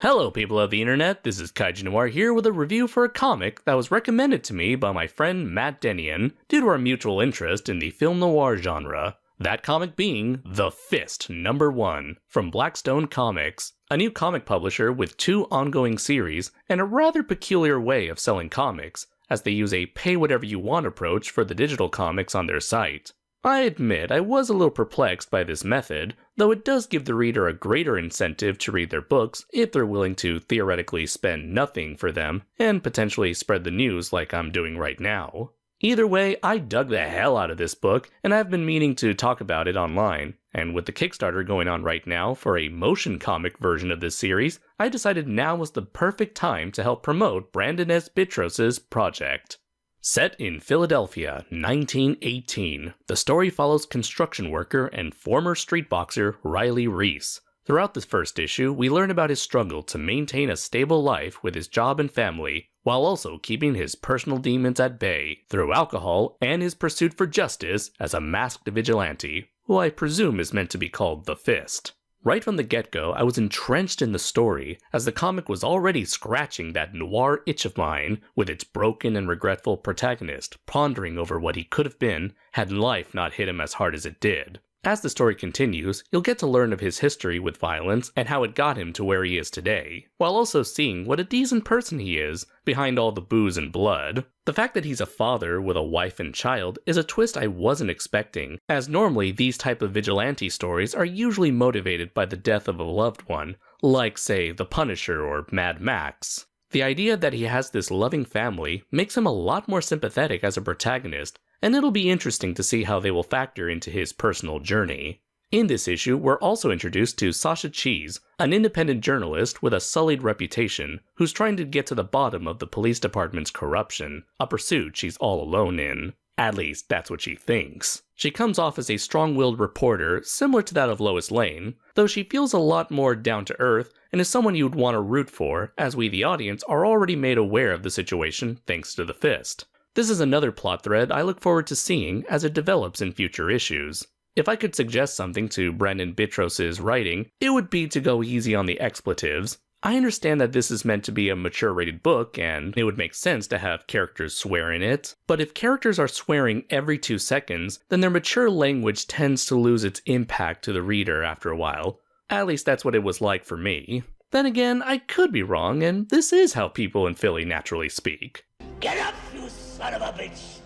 Hello people of the internet, this is KaijuNoir here with a review for a comic that was recommended to me by my friend Matt Denian due to our mutual interest in the film noir genre. That comic being The Fist #1 from Blackstone Comics, a new comic publisher with 2 ongoing series and a rather peculiar way of selling comics, as they use a pay-whatever-you-want approach for the digital comics on their site. I admit I was a little perplexed by this method, though it does give the reader a greater incentive to read their books if they're willing to theoretically spend nothing for them and potentially spread the news like I'm doing right now. Either way, I dug the hell out of this book, and I've been meaning to talk about it online, and with the Kickstarter going on right now for a motion comic version of this series, I decided now was the perfect time to help promote Brandon S. Bitros's project. Set in Philadelphia, 1918, the story follows construction worker and former street boxer Riley Reese. Throughout the first issue, we learn about his struggle to maintain a stable life with his job and family, while also keeping his personal demons at bay through alcohol and his pursuit for justice as a masked vigilante, who I presume is meant to be called the Fist. Right from the get-go, I was entrenched in the story, as the comic was already scratching that noir itch of mine, with its broken and regretful protagonist pondering over what he could have been had life not hit him as hard as it did. As the story continues, you'll get to learn of his history with violence and how it got him to where he is today, while also seeing what a decent person he is behind all the booze and blood. The fact that he's a father with a wife and child is a twist I wasn't expecting, as normally these type of vigilante stories are usually motivated by the death of a loved one, like say The Punisher or Mad Max. The idea that he has this loving family makes him a lot more sympathetic as a protagonist, and it'll be interesting to see how they will factor into his personal journey. In this issue, we're also introduced to Sasha Cheese, an independent journalist with a sullied reputation, who's trying to get to the bottom of the police department's corruption, a pursuit she's all alone in. At least, that's what she thinks. She comes off as a strong-willed reporter, similar to that of Lois Lane, though she feels a lot more down-to-earth and is someone you'd want to root for, as we the audience are already made aware of the situation thanks to the Fist. This is another plot thread I look forward to seeing as it develops in future issues. If I could suggest something to Brandon Bitros's writing, it would be to go easy on the expletives. I understand that this is meant to be a mature-rated book, and it would make sense to have characters swear in it, but if characters are swearing every 2 seconds, then their mature language tends to lose its impact to the reader after a while. At least that's what it was like for me. Then again, I could be wrong, and this is how people in Philly naturally speak. Get up, you son of a bitch!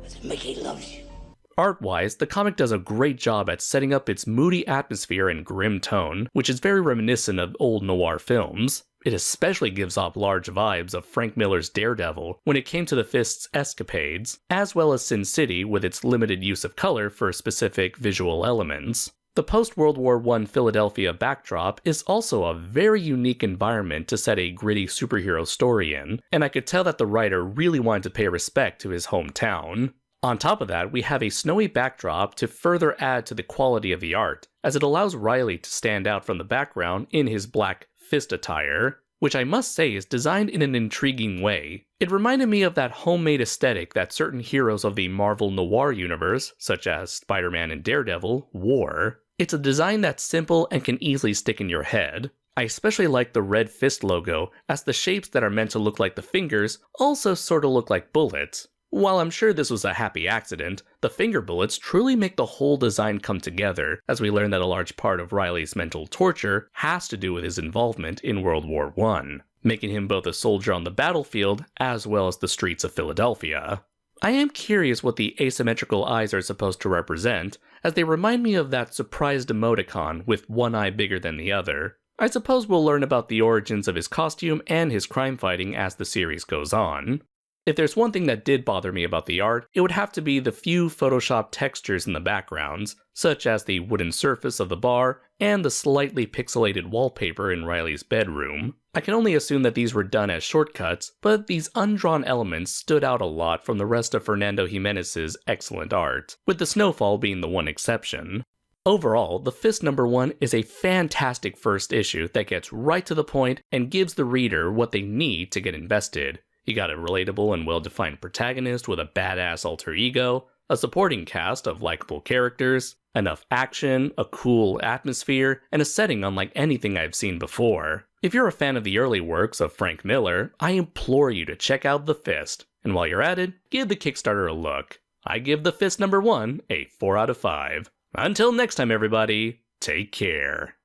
Because Mickey loves you. Art-wise, the comic does a great job at setting up its moody atmosphere and grim tone, which is very reminiscent of old noir films. It especially gives off large vibes of Frank Miller's Daredevil when it came to the Fist's escapades, as well as Sin City with its limited use of color for specific visual elements. The post-World War I Philadelphia backdrop is also a very unique environment to set a gritty superhero story in, and I could tell that the writer really wanted to pay respect to his hometown. On top of that, we have a snowy backdrop to further add to the quality of the art, as it allows Riley to stand out from the background in his black Fist attire, which I must say is designed in an intriguing way. It reminded me of that homemade aesthetic that certain heroes of the Marvel Noir universe, such as Spider-Man and Daredevil, wore. It's a design that's simple and can easily stick in your head. I especially like the red fist logo, as the shapes that are meant to look like the fingers also sorta look like bullets. While I'm sure this was a happy accident, the finger bullets truly make the whole design come together, as we learn that a large part of Riley's mental torture has to do with his involvement in World War I, making him both a soldier on the battlefield as well as the streets of Philadelphia. I am curious what the asymmetrical eyes are supposed to represent, as they remind me of that surprised emoticon with one eye bigger than the other. I suppose we'll learn about the origins of his costume and his crime fighting as the series goes on. If there's one thing that did bother me about the art, it would have to be the few Photoshop textures in the backgrounds, such as the wooden surface of the bar and the slightly pixelated wallpaper in Riley's bedroom. I can only assume that these were done as shortcuts, but these undrawn elements stood out a lot from the rest of Fernando Jimenez's excellent art, with the snowfall being the one exception. Overall, The Fist #1 is a fantastic first issue that gets right to the point and gives the reader what they need to get invested. You got a relatable and well-defined protagonist with a badass alter ego, a supporting cast of likable characters, Enough action, a cool atmosphere, and a setting unlike anything I've seen before. If you're a fan of the early works of Frank Miller, I implore you to check out The Fist, and while you're at it, give the Kickstarter a look. I give The Fist #1 a 4 out of 5. Until next time everybody, take care.